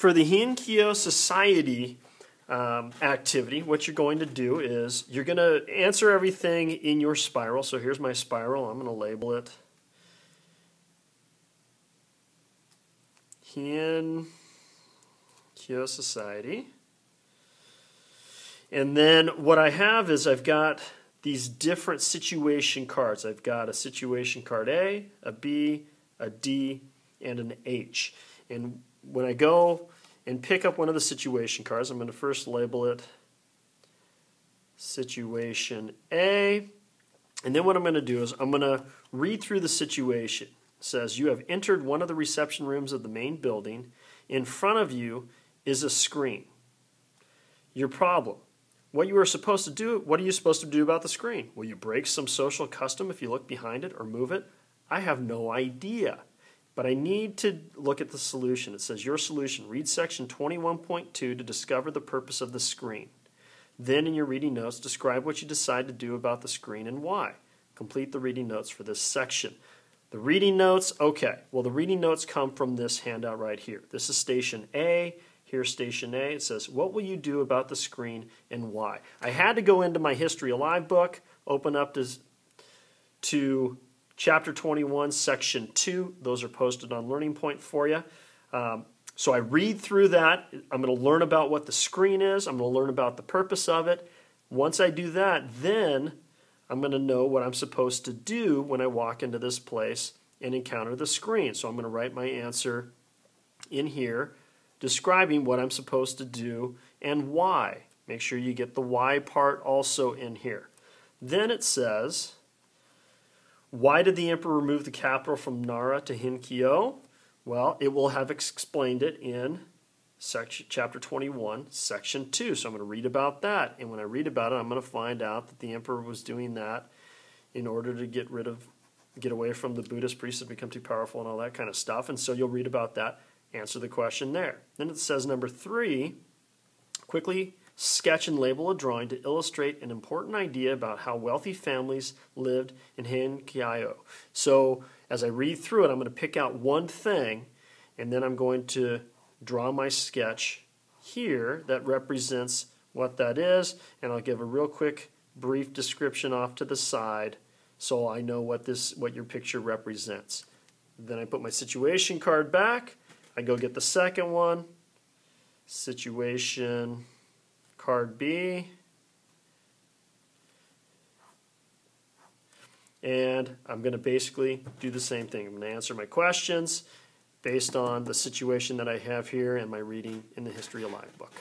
For the Heiankyosociety activity, what you're going to do is you're going to answer everything in your spiral. So here's my spiral. I'm going to label it Heiankyosociety. And then what I have is I've got these different situation cards. I've got a situation card A, a B, a D, and an H. And when I go and pick up one of the situation cards, I'm going to first label it Situation A. And then what I'm going to do is I'm going to read through the situation. It says, you have entered one of the reception rooms of the main building. In front of you is a screen. Your problem. What you are supposed to do, what are you supposed to do about the screen? Will you break some social custom if you look behind it or move it? I have no idea. But I need to look at the solution. It says, your solution. Read section 21.2 to discover the purpose of the screen. Then in your reading notes, describe what you decide to do about the screen and why. Complete the reading notes for this section. The reading notes, okay. Well, the reading notes come from this handout right here. This is station A. Here's station A. It says, what will you do about the screen and why? I had to go into my History Alive book, open up to Chapter 21, Section 2. Those are posted on Learning Point for you. So I read through that. I'm going to learn about what the screen is. I'm going to learn about the purpose of it. Once I do that, then I'm going to know what I'm supposed to do when I walk into this place and encounter the screen. So I'm going to write my answer in here, describing what I'm supposed to do and why. Make sure you get the why part also in here. Then it says, why did the emperor remove the capital from Nara to Heiankyo? Well, it will have explained it in chapter 21, section 2. So I'm going to read about that. And when I read about it, I'm going to find out that the emperor was doing that in order to get away from the Buddhist priests that become too powerful and all that kind of stuff. And so you'll read about that, answer the question there. Then it says number 3, quickly sketch and label a drawing to illustrate an important idea about how wealthy families lived in Heiankyo. So as I read through it, I'm going to pick out one thing, and then I'm going to draw my sketch here that represents what that is, and I'll give a real quick, brief description off to the side so I know what your picture represents. Then I put my situation card back. I go get the second one, situation card B, and I'm going to basically do the same thing. I'm going to answer my questions based on the situation that I have here and my reading in the History Alive book.